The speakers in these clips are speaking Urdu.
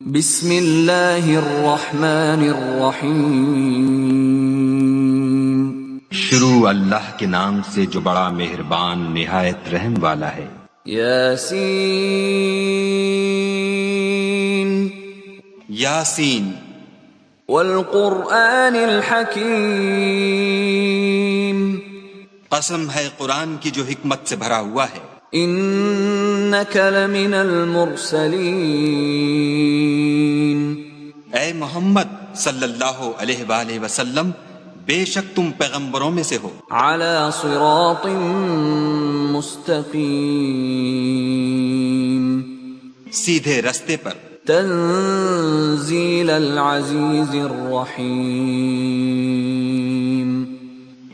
بسم اللہ الرحمن الرحیم۔ شروع اللہ کے نام سے جو بڑا مہربان نہایت رحم والا ہے۔ یاسین یاسین والقرآن الحکیم، قسم ہے قرآن کی جو حکمت سے بھرا ہوا ہے۔ انک لمن المرسلین، اے محمد صلی اللہ علیہ وآلہ وسلم، بے شک تم پیغمبروں میں سے ہو، علی صراط مستقیم، سیدھے رستے پر۔ تنزیل العزیز الرحیم،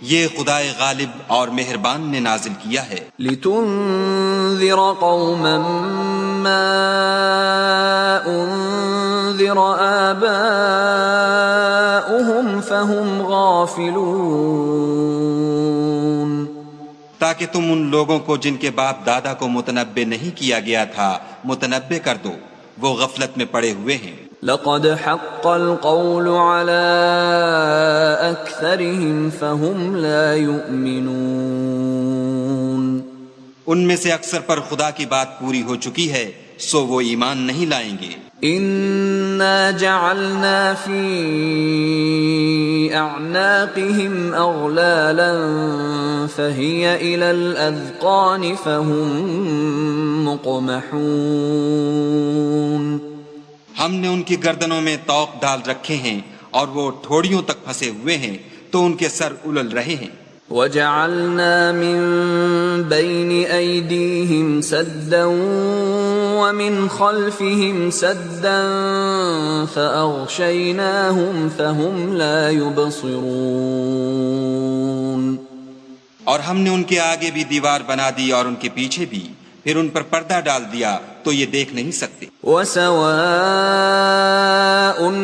یہ خدائے غالب اور مہربان نے نازل کیا ہے، لتنذر قوما ما انذر آباؤهم فهم غافلون، تاکہ تم ان لوگوں کو جن کے باپ دادا کو متنبع نہیں کیا گیا تھا متنبع کر دو، وہ غفلت میں پڑے ہوئے ہیں۔ لقد حق القول على اکثرهم فهم لا يؤمنون، ان میں سے اکثر پر خدا کی بات پوری ہو چکی ہے، سو وہ ایمان نہیں لائیں گے۔ انا جعلنا في اعناقهم اغلالا فهي الى الاذقان فهم مقمحون، ہم نے ان کی گردنوں میں طوق ڈال رکھے ہیں اور وہ ٹھوڑیوں تک پھنسے ہوئے ہیں تو ان کے سر الل رہے ہیں۔ وجعلنا من بين أيديهم سدا ومن خلفهم سدا فأغشيناهم فهم لا يبصرون، اور ہم نے ان کے آگے بھی دیوار بنا دی اور ان کے پیچھے بھی، پھر ان پر پردہ ڈال دیا تو یہ دیکھ نہیں سکتے۔ وسواء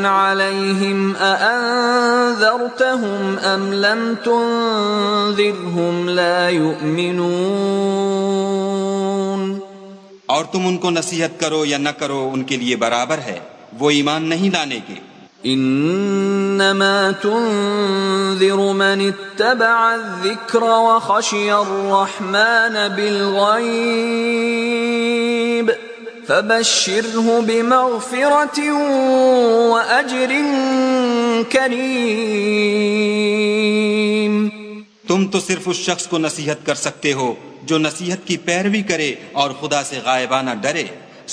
عليهم أأنذرتهم أم لم تنذرهم لا يؤمنون، اور تم ان کو نصیحت کرو یا نہ کرو ان کے لیے برابر ہے، وہ ایمان نہیں لانے کے۔ انما تنذر من اتبع الذکر وخشی الرحمن بالغیب فبشرہ بمغفرۃ واجر کریم، تم تو صرف اس شخص کو نصیحت کر سکتے ہو جو نصیحت کی پیروی کرے اور خدا سے غائبانہ ڈرے،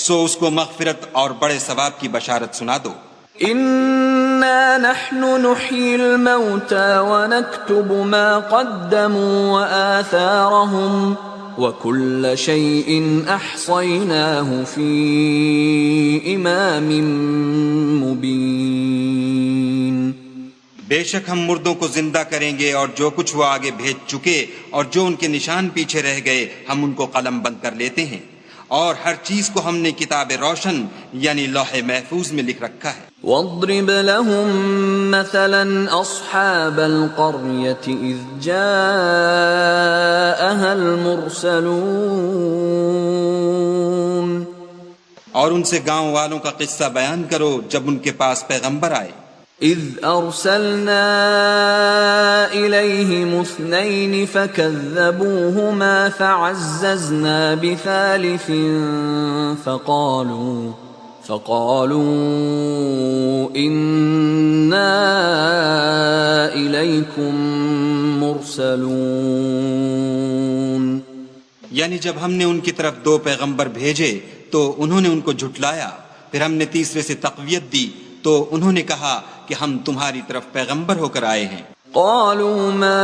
سو اس کو مغفرت اور بڑے ثواب کی بشارت سنا دو۔ انا نحن نحيي الموتى ونكتب ما قدموا وآثارهم وكل شيء احصيناه في امام مبين، بے شک ہم مردوں کو زندہ کریں گے اور جو کچھ وہ آگے بھیج چکے اور جو ان کے نشان پیچھے رہ گئے ہم ان کو قلم بند کر لیتے ہیں، اور ہر چیز کو ہم نے کتاب روشن یعنی لوح محفوظ میں لکھ رکھا ہے۔ واضرب لهم مثلا اصحاب القرية اذ جاءها المرسلون، اور ان سے گاؤں والوں کا قصہ بیان کرو جب ان کے پاس پیغمبر آئے۔ اذ ارسلنا الیہم اثنین فکذبوہما فعززنا بثالث فقالوا انا الیکم مرسلون، یعنی جب ہم نے ان کی طرف دو پیغمبر بھیجے تو انہوں نے ان کو جھٹلایا، پھر ہم نے تیسرے سے تقویت دی تو انہوں نے کہا کہ ہم تمہاری طرف پیغمبر ہو کر آئے ہیں۔ قالوا ما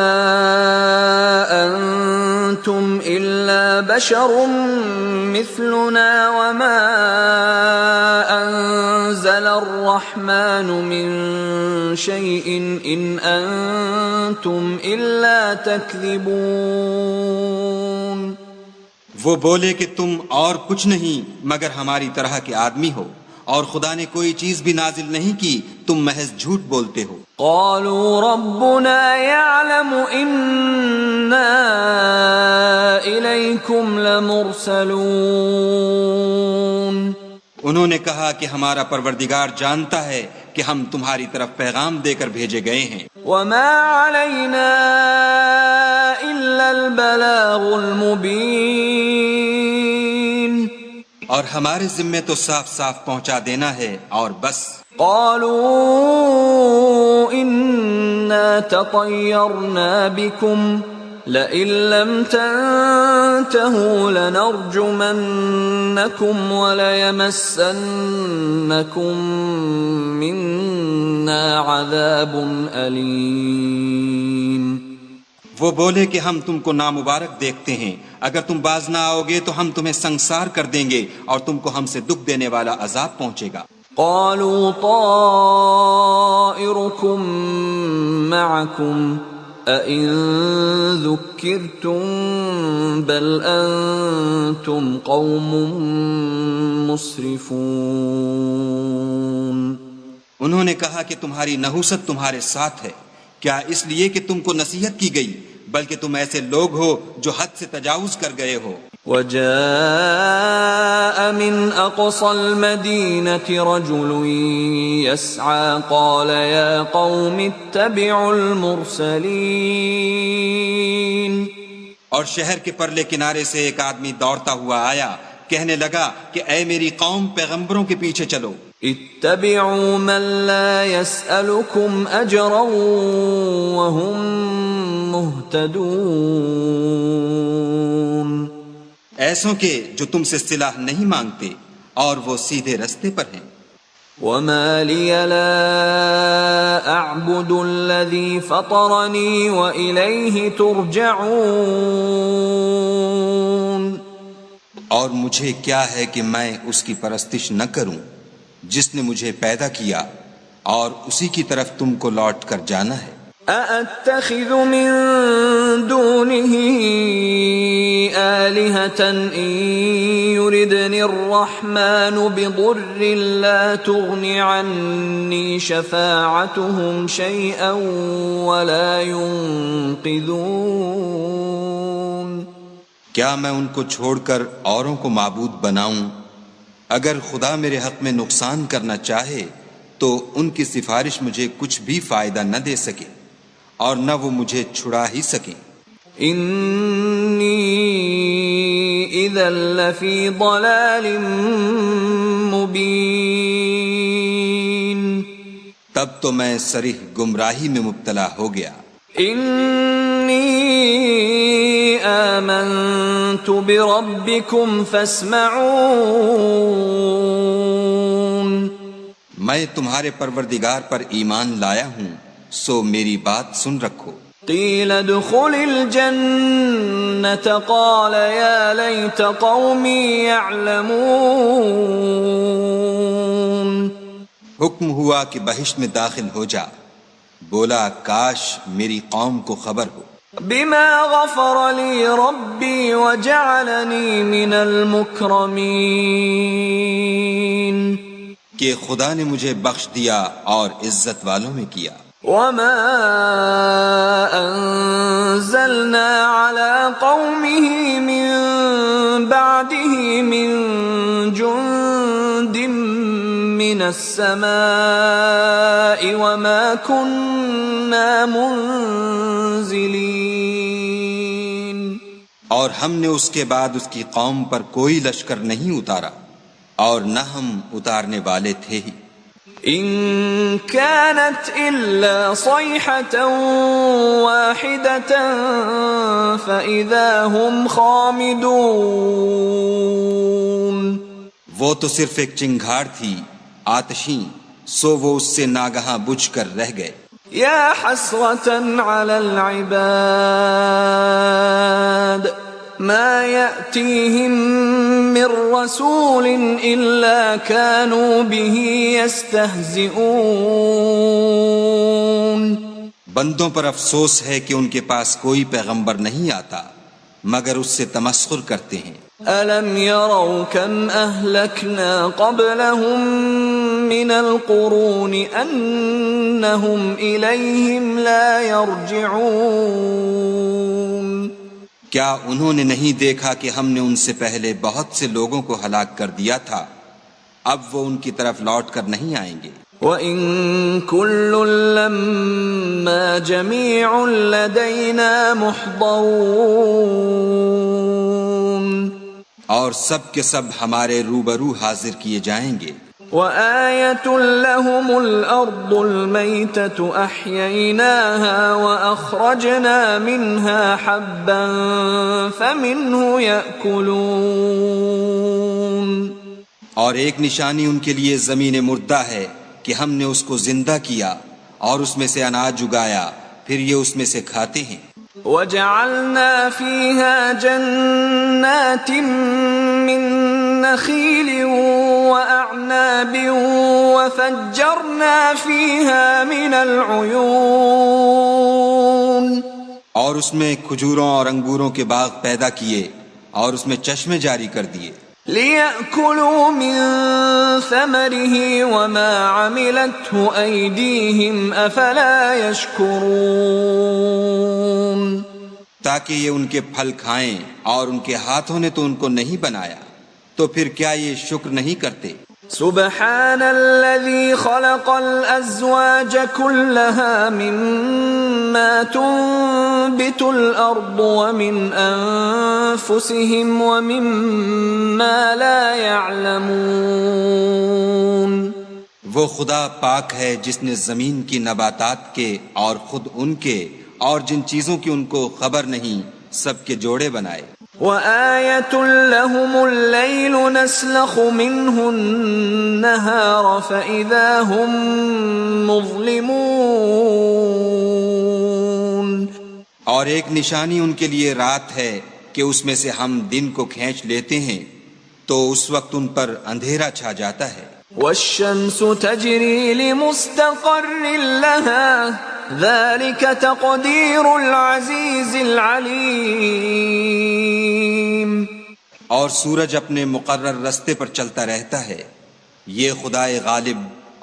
انتم الا بشر مثلنا وما انزل الرحمن من شيء ان انتم الا تكذبون، وہ بولے کہ تم اور کچھ نہیں مگر ہماری طرح کے آدمی ہو، اور خدا نے کوئی چیز بھی نازل نہیں کی، تم محض جھوٹ بولتے ہو۔ قالوا ربنا يعلم إنا إليكم لمرسلون، انہوں نے کہا کہ ہمارا پروردگار جانتا ہے کہ ہم تمہاری طرف پیغام دے کر بھیجے گئے ہیں، وما علينا إلا البلاغ المبين اور ہمارے ذمے تو صاف صاف پہنچا دینا ہے اور بس۔ قالوا إنا تطيرنا بكم لئن لم تنتهوا لنرجمنكم وليمسنكم منا عذاب أليم۔ وہ بولے کہ ہم تم کو نامبارک دیکھتے ہیں، اگر تم باز نہ آؤ گے تو ہم تمہیں سنسار کر دیں گے اور تم کو ہم سے دکھ دینے والا عذاب پہنچے گا۔ قالوا طائركم معكم أئن ذكرتم بل أنتم قوم مسرفون۔ انہوں نے کہا کہ تمہاری نحوست تمہارے ساتھ ہے، کیا اس لیے کہ تم کو نصیحت کی گئی، بلکہ تم ایسے لوگ ہو جو حد سے تجاوز کر گئے ہو۔ وجاء من أقصى المدينة رجل يسعى قال يا قوم اتبعوا المرسلين۔ اور شہر کے پرلے کنارے سے ایک آدمی دوڑتا ہوا آیا، کہنے لگا کہ اے میری قوم، پیغمبروں کے پیچھے چلو۔ اتبعوا من لا يسألكم أجرا وهم مهتدون۔ ایسوں کے جو تم سے صلاح نہیں مانگتے اور وہ سیدھے رستے پر ہیں۔ وما لي لا أعبد الذي فطرني وإليه ترجعون۔ اور مجھے کیا ہے کہ میں اس کی پرستش نہ کروں جس نے مجھے پیدا کیا اور اسی کی طرف تم کو لوٹ کر جانا ہے۔ أأتخذ من دونه آلهة إن يردني الرحمن بضر لا تغن عني شفاعتهم شيئا ولا ينقذون۔ کیا میں ان کو چھوڑ کر اوروں کو معبود بناؤں؟ اگر خدا میرے حق میں نقصان کرنا چاہے تو ان کی سفارش مجھے کچھ بھی فائدہ نہ دے سکے اور نہ وہ مجھے چھڑا ہی سکیں۔ انی اذا لفی ضلال مبین۔ تب تو میں صریح گمراہی میں مبتلا ہو گیا۔ انی آمنت بربکم فاسمعون۔ میں تمہارے پروردگار پر ایمان لایا ہوں، سو میری بات سن رکھو۔ قیل ادخل الجنة قال یا لیت قومی یعلمون۔ حکم ہوا کہ بہشت میں داخل ہو جا، بولا کاش میری قوم کو خبر ہو۔ بما غفر لی ربی وجعلنی من المکرمین۔ کہ خدا نے مجھے بخش دیا اور عزت والوں میں کیا۔ وما انزلنا على قومه من بعده من جند من السماء وما كنا منزلين۔ اور ہم نے اس کے بعد اس کی قوم پر کوئی لشکر نہیں اتارا اور نہ ہم اتارنے والے تھے ہی۔ ان كانت الا صيحة واحدة فاذا هم خامدون۔ وہ تو صرف ایک چنگھاڑ تھی آتشیں، سو وہ اس سے ناگہاں بجھ کر رہ گئے۔ یا حسرة على العباد ما يأتيهم من رسول إلا كانوا به يستهزئون۔ بندوں پر افسوس ہے کہ ان کے پاس کوئی پیغمبر نہیں آتا مگر اس سے تمسخر کرتے ہیں۔ أَلَمْ يَرَوْا كَمْ أَهْلَكْنَا قَبْلَهُمْ مِنَ الْقُرُونِ أَنَّهُمْ إِلَيْهِمْ لَا يَرْجِعُونَ۔ کیا انہوں نے نہیں دیکھا کہ ہم نے ان سے پہلے بہت سے لوگوں کو ہلاک کر دیا تھا اب وہ ان کی طرف لوٹ کر نہیں آئیں گے۔ وَإِن كُلٌّ لَّمَّا جَمِيعٌ لَّدَيْنَا مُحْضَرُونَ، اور سب کے سب ہمارے روبرو حاضر کیے جائیں گے۔ وَآيَةٌ لَّهُمُ الْأَرْضُ الْمَيْتَةُ أَحْيَيْنَاهَا وَأَخْرَجْنَا مِنْهَا حَبًّا فَمِنْهُ يَأْكُلُونَ۔ اور ایک نشانی ان کے لیے زمین مردہ ہے کہ ہم نے اس کو زندہ کیا اور اس میں سے اناج اگایا، پھر یہ اس میں سے کھاتے ہیں۔ وَجَعَلْنَا فِيهَا جَنَّاتٍ مِّن نَّخِيلٍ وَأَعْنَابٍ وَفَجَّرْنَا فِيهَا مِنَ الْعُيُونِ، اور اس میں کھجوروں اور انگوروں کے باغ پیدا کیے اور اس میں چشمے جاری کر دیے، لِيَأْكُلُوا مِن ثَمَرِهِ وَمَا عَمِلَتْهُ أَيْدِيهِمْ أَفَلَا يَشْكُرُونَ، تاکہ یہ ان کے پھل کھائیں، اور ان کے ہاتھوں نے تو ان کو نہیں بنایا، تو پھر کیا یہ شکر نہیں کرتے؟ سبحان الذي خلق الأزواج كلها مما تنبت الأرض ومن أنفسهم ومما لا يعلمون۔ وہ خدا پاک ہے جس نے زمین کی نباتات کے اور خود ان کے اور جن چیزوں کی ان کو خبر نہیں سب کے جوڑے بنائے۔ وَآيَةٌ لَّهُمُ اللَّيْلُ نَسْلَخُ مِنْهُ النَّهَارَ فَإِذَا هُمْ مُظْلِمُونَ، اور ایک نشانی ان کے لیے رات ہے کہ اس میں سے ہم دن کو کھینچ لیتے ہیں تو اس وقت ان پر اندھیرا چھا جاتا ہے۔ وَالشَّمْسُ تَجْرِي لِمُسْتَقَرٍّ لَّهَا ذَلِكَ تَقْدِيرُ الْعَزِيزِ الْعَلِيمِ، اور سورج اپنے مقرر رستے پر چلتا رہتا ہے، یہ خدائے غالب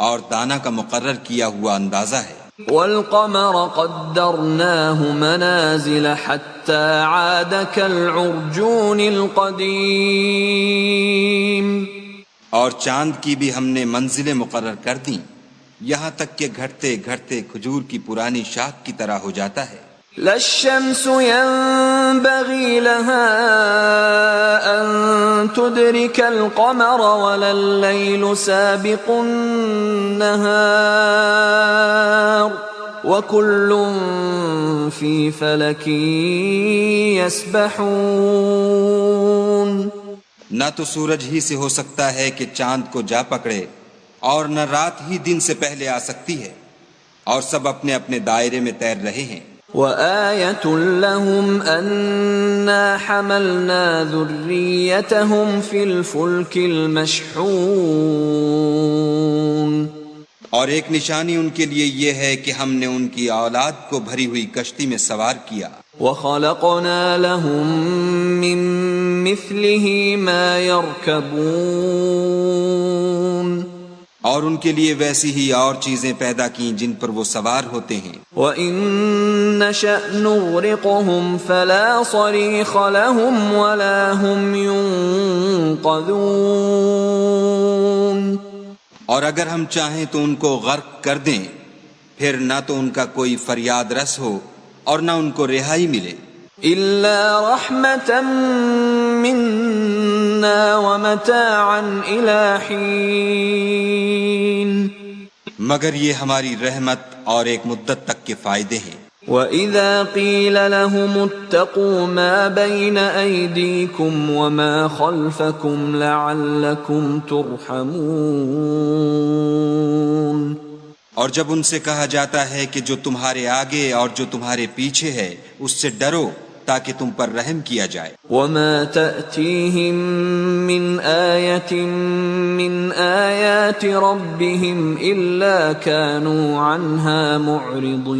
اور دانا کا مقرر کیا ہوا اندازہ ہے۔ وَالْقَمَرَ قَدَّرْنَاهُ مَنَازِلَ حَتَّى عَادَ كَالْعُرْجُونِ الْقَدِيمِ، اور چاند کی بھی ہم نے منزلیں مقرر کر دیں، یہاں تک کہ گھٹتے گھٹتے کھجور کی پرانی شاخ کی طرح ہو جاتا ہے۔ لَا الشَّمْسُ يَنبَغِي لَهَا أَن تُدْرِكَ الْقَمَرَ وَلَا اللَّيْلُ سَابِقُ النَّهَارِ وَكُلٌّ فِي فَلَكٍ يَسْبَحُونَ۔ نہ تو سورج ہی سے ہو سکتا ہے کہ چاند کو جا پکڑے، اور نہ رات ہی دن سے پہلے آ سکتی ہے، اور سب اپنے اپنے دائرے میں تیر رہے ہیں۔ وَآيَةٌ لَّهُمْ أَنَّا حَمَلْنَا ذُرِّيَّتَهُمْ فِي الْفُلْكِ الْمَشْحُونِ، اور ایک نشانی ان کے لیے یہ ہے کہ ہم نے ان کی اولاد کو بھری ہوئی کشتی میں سوار کیا۔ وَخَلَقْنَا لَهُم مِّن مِّثْلِهِ مَا يَرْكَبُونَ، اور ان کے لیے ویسی ہی اور چیزیں پیدا کیں جن پر وہ سوار ہوتے ہیں۔ وَإِن نَّشَأْ نُغْرِقْهُمْ فَلَا صَرِيخَ لَهُمْ وَلَا هُمْ يُنقَذُونَ، اور اگر ہم چاہیں تو ان کو غرق کر دیں، پھر نہ تو ان کا کوئی فریاد رس ہو اور نہ ان کو رہائی ملے۔ إِلَّا رَحْمَةً مِّنَّا وَمَتَاعًا إِلَىٰ حِينٍ، مگر یہ ہماری رحمت اور ایک مدت تک کے فائدے ہیں۔ وَإِذَا قِيلَ لَهُمُ اتَّقُوا مَا بَيْنَ أَيْدِيكُمْ وَمَا خَلْفَكُمْ لَعَلَّكُمْ تُرْحَمُونَ، اور جب ان سے کہا جاتا ہے کہ جو تمہارے آگے اور جو تمہارے پیچھے ہے اس سے ڈرو تاکہ تم پر رحم کیا جائے۔ وَمَا تَأْتِيهِم مِّنْ آيَةٍ مِّنْ آيَاتِ رَبِّهِمْ إِلَّا كَانُوا عَنْهَا مُعْرِضِينَ،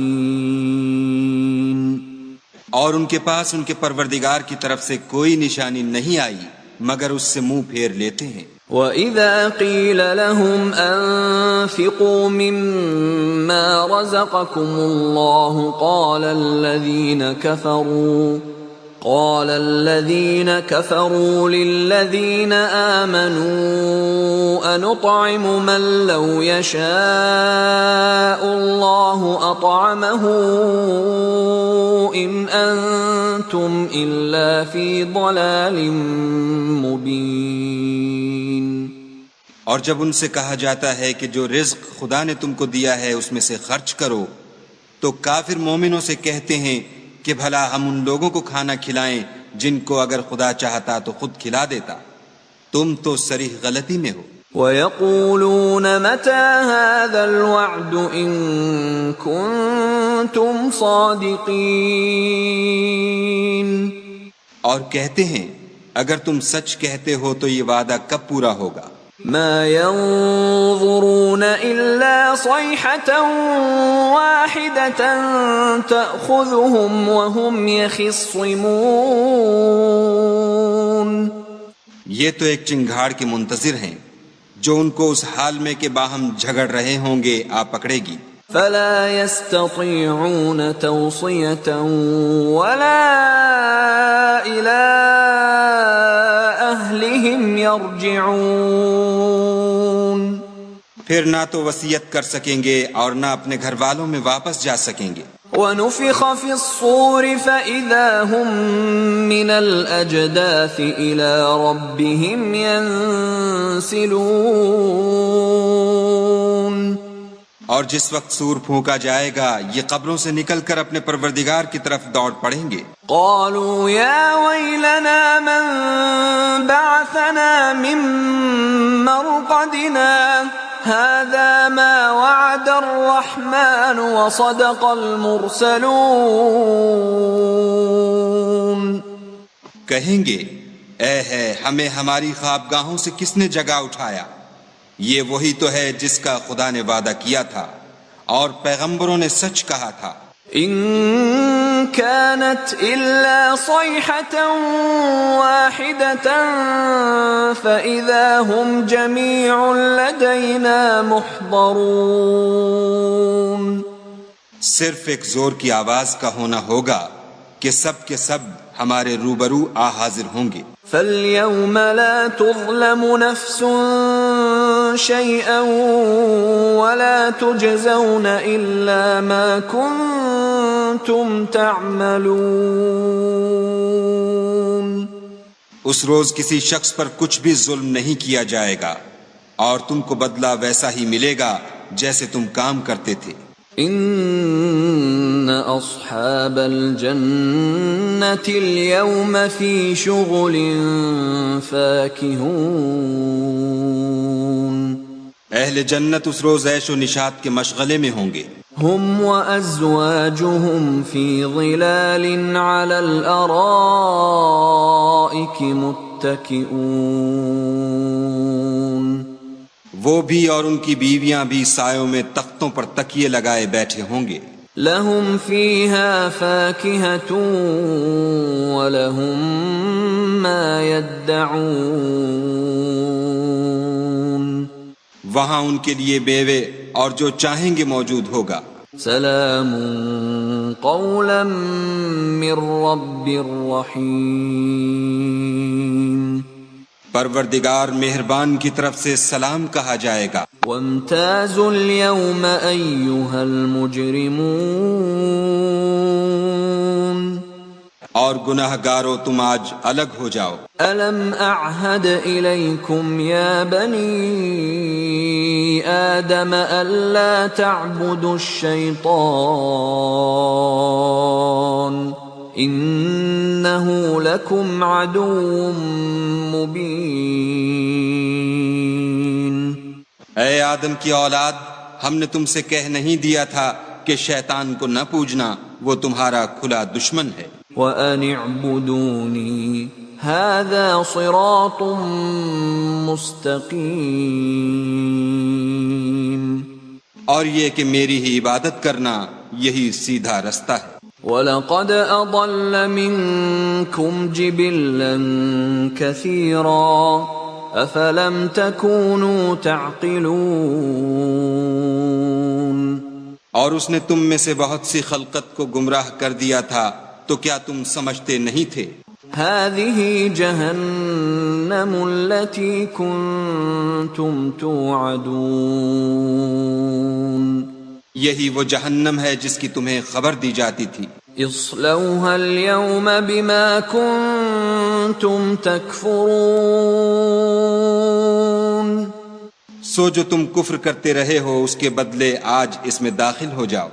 اور ان کے پاس ان کے پروردگار کی طرف سے کوئی نشانی نہیں آئی مگر اس سے منہ پھیر لیتے ہیں۔ وَإِذَا قِيلَ لَهُمْ أَنفِقُوا مِمَّا رَزَقَكُمُ اللَّهُ قَالَ الَّذِينَ كَفَرُوا قال الذين كفروا للذين آمنوا أنطعم من لو يشاء الله أطعمه إن أنتم إلا في ضلال مبين. اور جب ان سے کہا جاتا ہے کہ جو رزق خدا نے تم کو دیا ہے اس میں سے خرچ کرو، تو کافر مومنوں سے کہتے ہیں کہ بھلا ہم ان لوگوں کو کھانا کھلائیں جن کو اگر خدا چاہتا تو خود کھلا دیتا، تم تو صریح غلطی میں ہو. وَيَقُولُونَ مَتَى هَذَا الْوَعْدُ إِن كُنتُمْ صَادِقِينَ. اور کہتے ہیں اگر تم سچ کہتے ہو تو یہ وعدہ کب پورا ہوگا؟ ما ينظرون إلا صيحة واحدة تأخذهم وهم يخصمون. یہ تو ایک چنگھاڑ کے منتظر ہیں جو ان کو اس حال میں کہ باہم جھگڑ رہے ہوں گے آ پکڑے گی. فلا يستطيعون توصية ولا إلى أهلهم يرجعون. پھر نہ تو وصیت کر سکیں گے اور نہ اپنے گھر والوں میں واپس جا سکیں گے. ونفخ في الصور فإذا هم من الأجداث إلى ربهم ينسلون. اور جس وقت سور پھونکا جائے گا یہ قبروں سے نکل کر اپنے پروردگار کی طرف دوڑ پڑیں گے. قالوا يا ويلنا من بعثنا من مرقدنا هذا ما وعد الرحمن وصدق المرسلون. کہیں گے اے ہے ہمیں ہماری خوابگاہوں سے کس نے جگا اٹھایا، یہ وہی تو ہے جس کا خدا نے وعدہ کیا تھا اور پیغمبروں نے سچ کہا تھا. ان كانت الا صيحة واحدة فاذا هم جميع لدينا محضرون. صرف ایک زور کی آواز کا ہونا ہوگا کہ سب کے سب ہمارے روبرو آ حاضر ہوں گے. فاليوم لا تظلم نفس شيئا ولا تجزون إلا ما كنتم تعملون. اس روز کسی شخص پر کچھ بھی ظلم نہیں کیا جائے گا اور تم کو بدلہ ویسا ہی ملے گا جیسے تم کام کرتے تھے. ان اصحاب الجنة اليوم في شغل فاكهون. اہل جنت اس روز عیش و نشاط کے مشغلے میں ہوں گے. هم وازواجهم في ظلال على الارائك متكئون. وہ بھی اور ان کی بیویاں بھی سایوں میں تختوں پر تکیے لگائے بیٹھے ہوں گے. لهم فيها فاكهة ولهم ما يدعون. وہاں ان کے لیے بیوے اور جو چاہیں گے موجود ہوگا. سلام قولا من رب الرحیم. پروردگار مہربان کی طرف سے سلام کہا جائے گا. وامتازوا اليوم أيها المجرمون. اور گناہ گارو تم آج الگ ہو جاؤ. ألم أعهد إليكم يا بني آدم ألا تعبدوا الشيطان إنه لكم عدو مبين. اے آدم کی اولاد، ہم نے تم سے کہہ نہیں دیا تھا کہ شیطان کو نہ پوجنا، وہ تمہارا کھلا دشمن ہے. وَأَنِ اعْبُدُونِي هَذَا صِرَاطٌ مُسْتَقِيمٌ. اور یہ کہ میری ہی عبادت کرنا یہی سیدھا رستہ ہے. وَلَقَدْ أَضَلَّ مِنْكُمْ جِبِلًّا كَثِيرًا أَفَلَمْ تَكُونُوا تَعْقِلُونَ. اور اس نے تم میں سے بہت سی خلقت کو گمراہ کر دیا تھا، تو کیا تم سمجھتے نہیں تھے؟ هذه جهنم التي كنتم توعدون یہی وہ جہنم ہے جس کی تمہیں خبر دی جاتی تھی۔ اصلوها اليوم بما كنتم تكفرون سو جو تم کفر کرتے رہے ہو اس کے بدلے آج اس میں داخل ہو جاؤ۔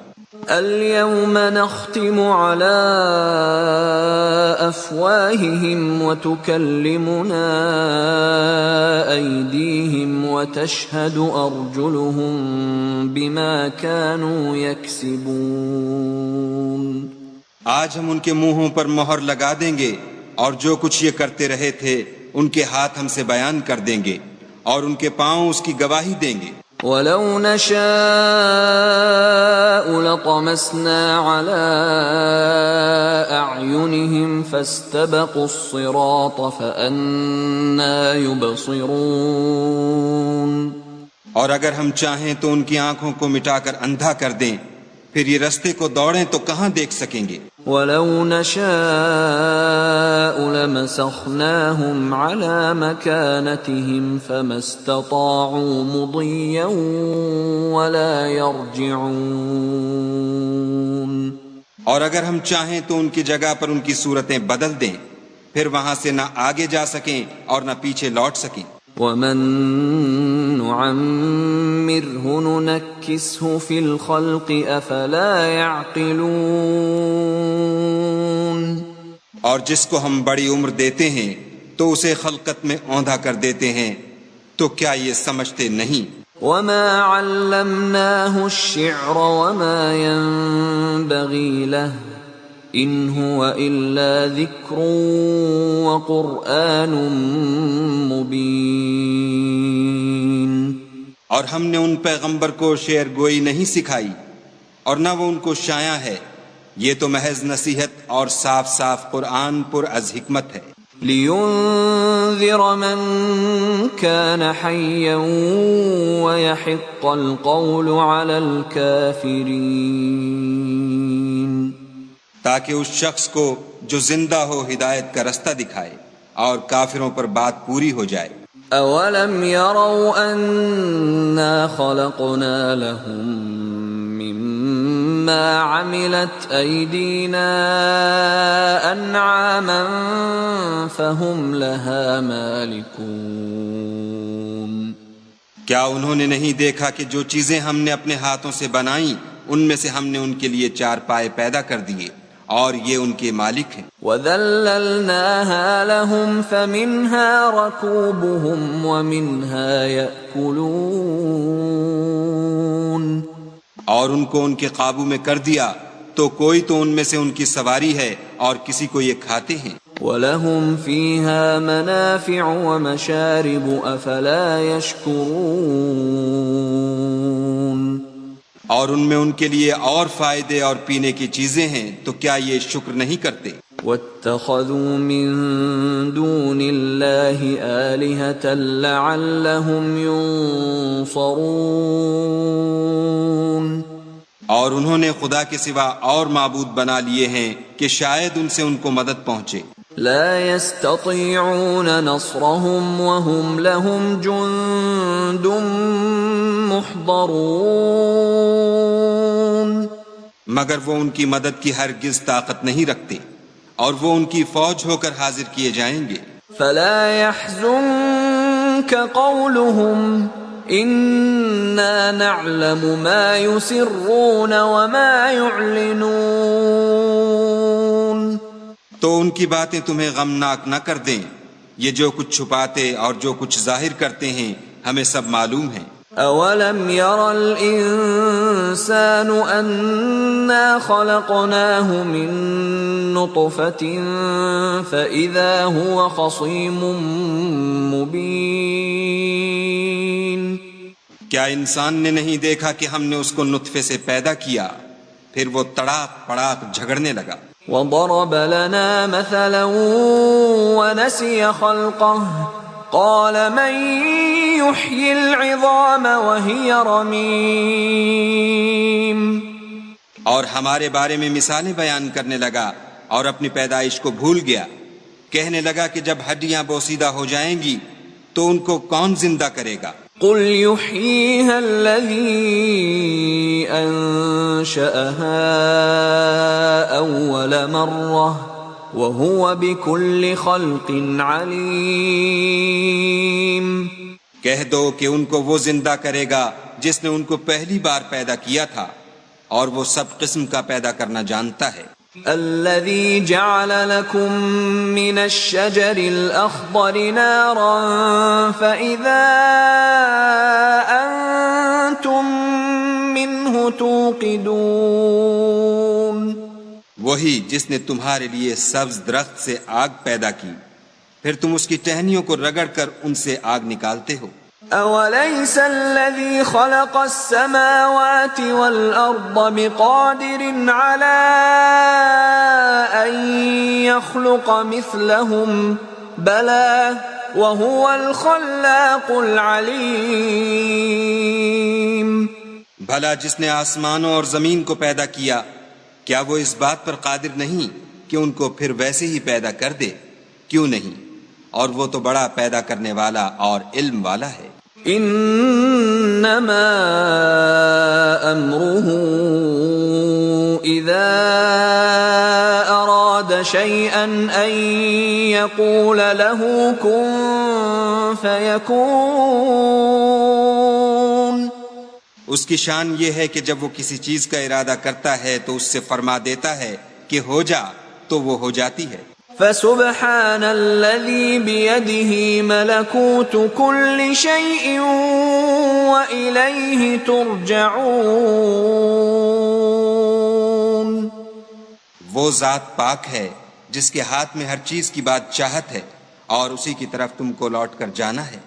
اليوم نختم على أفواههم وتكلمنا أيديهم وتشهد أرجلهم بما كانوا يكسبون آج ہم ان کے منہوں پر مہر لگا دیں گے اور جو کچھ یہ کرتے رہے تھے ان کے ہاتھ ہم سے بیان کر دیں گے اور ان کے پاؤں اس کی گواہی دیں گے۔ وَلَوْ نَشَاءُ لَطَمَسْنَا عَلَىٰ أَعْيُنِهِمْ فَاسْتَبَقُوا الصِّرَاطَ فَأَنَّىٰ يُبْصِرُونَ اور اگر ہم چاہیں تو ان کی آنکھوں کو مٹا کر اندھا کر دیں، پھر یہ رستے کو دوڑیں تو کہاں دیکھ سکیں گے؟ وَلَوْ نَشَاءُ لَمَسَخْنَاهُمْ عَلَىٰ مَكَانَتِهِمْ فَمَا اسْتَطَاعُوا مُضِيًّا وَلَا يَرْجِعُونَ اور اگر ہم چاہیں تو ان کی جگہ پر ان کی صورتیں بدل دیں، پھر وہاں سے نہ آگے جا سکیں اور نہ پیچھے لوٹ سکیں۔ وَمَن نُعَمِّرْهُ نُنَكِّسْهُ فِي الْخَلْقِ أَفَلَا يَعْقِلُونَ اور جس کو ہم بڑی عمر دیتے ہیں تو اسے خلقت میں اوندھا کر دیتے ہیں، تو کیا یہ سمجھتے نہیں؟ وَمَا عَلَّمْنَاهُ الشِّعْرَ وَمَا يَنبَغِي لَهُ إِنْ هُوَ إِلَّا ذِكْرٌ وَقُرْآنٌ مُبِينٌ اور ہم نے ان پیغمبر کو شعر گوئی نہیں سکھائی اور نہ وہ ان کو شایع ہے، یہ تو محض نصیحت اور صاف صاف قرآن پر از حکمت ہے۔ لِيُنذِرَ مَن كَانَ حَيًّا وَيَحِقَّ الْقَوْلُ عَلَى الْكَافِرِينَ تاکہ اس شخص کو جو زندہ ہو ہدایت کا رستہ دکھائے اور کافروں پر بات پوری ہو جائے۔ أَوَلَمْ يَرَوْا أَنَّا خَلَقْنَا لَهُم مِّمَّا عَمِلَتْ أَيْدِينَا أَنْعَامًا فَهُمْ لَهَا مَالِكُونَ کیا انہوں نے نہیں دیکھا کہ جو چیزیں ہم نے اپنے ہاتھوں سے بنائیں ان میں سے ہم نے ان کے لیے چار پائے پیدا کر دیے اور یہ ان کے مالک ہیں۔ وَذَلَّلْنَاهَا لَهُمْ فَمِنْهَا رَكُوبُهُمْ وَمِنْهَا يَأْكُلُونَ اور ان کو ان کے قابو میں کر دیا تو کوئی تو ان میں سے ان کی سواری ہے اور کسی کو یہ کھاتے ہیں۔ وَلَهُمْ فِيهَا مَنَافِعُ وَمَشَارِبُ أَفَلَا يَشْكُرُونَ اور ان میں ان کے لیے اور فائدے اور پینے کی چیزیں ہیں تو کیا یہ شکر نہیں کرتے؟ وَاتَّخَذُوا مِن دُونِ اللَّهِ آلِهَةً لَعَلَّهُمْ يُنصَرُونَ اور انہوں نے خدا کے سوا اور معبود بنا لیے ہیں کہ شاید ان سے ان کو مدد پہنچے۔ لا يستطيعون نصرهم وهم لهم جند محضرون مگر وہ ان کی مدد کی ہرگز طاقت نہیں رکھتے اور وہ ان کی فوج ہو کر حاضر کیے جائیں گے۔ فلا يحزنك قولهم إنا نعلم ما يسرون وما يعلنون تو ان کی باتیں تمہیں غمناک نہ کر دیں، یہ جو کچھ چھپاتے اور جو کچھ ظاہر کرتے ہیں ہمیں سب معلوم ہے۔ أَوَلَمْ يَرَ الْإِنسَانُ أَنَّا خَلَقْنَاهُ مِن نُّطْفَةٍ فَإِذَا هُوَ خَصِيمٌ مُّبِينٌ کیا انسان نے نہیں دیکھا کہ ہم نے اس کو نطفے سے پیدا کیا پھر وہ تڑاک پڑاک جھگڑنے لگا۔ وَضَرَبَ لَنَا مَثَلًا وَنَسِيَ خَلْقَهُ قَالَ مَن يُحْيِي الْعِظَامَ وَهِيَ رَمِيمٌ اور ہمارے بارے میں مثالیں بیان کرنے لگا، اور اپنی پیدائش کو بھول گیا. کہنے لگا کہ جب ہڈیاں بوسیدہ ہو جائیں گی تو ان کو کون زندہ کرے گا؟ قل يحييها الذي أنشأها أول مرة وهو بكل خلق عليم. کہہ دو کہ ان کو وہ زندہ کرے گا جس نے ان کو پہلی بار پیدا کیا تھا اور وہ سب قسم کا پیدا کرنا جانتا ہے. الذي جعل لكم من الشجر الأخضر نارا فإذا أنتم منه توقدون. وہی جس نے تمہارے لیے سبز درخت سے آگ پیدا کی پھر تم اس کی ٹہنیوں کو رگڑ کر ان سے آگ نکالتے ہو. أوليس الذي خلق السماوات والأرض بقادر على أن يخلق مثلهم بلى وهو الخلاق العليم. بھلا جس نے آسمانوں اور زمین کو پیدا کیا کیا وہ اس بات پر قادر نہیں کہ ان کو پھر ویسے ہی پیدا کر دے؟ کیوں نہیں؟ اور وہ تو بڑا پیدا کرنے والا اور علم والا ہے. انما امره اذا اراد شيئا ان يقول له كن فيكون. اس کی شان یہ ہے کہ جب وہ کسی چیز کا ارادہ کرتا ہے تو اس سے فرما دیتا ہے کہ ہو جا تو وہ ہو جاتی ہے. فسبحان الذي بيده ملكوت كل شيء وإليه ترجعون. وہ ذات پاک ہے جس کے ہاتھ میں ہر چیز کی بادشاہت ہے اور اسی کی طرف تم کو لوٹ کر جانا ہے.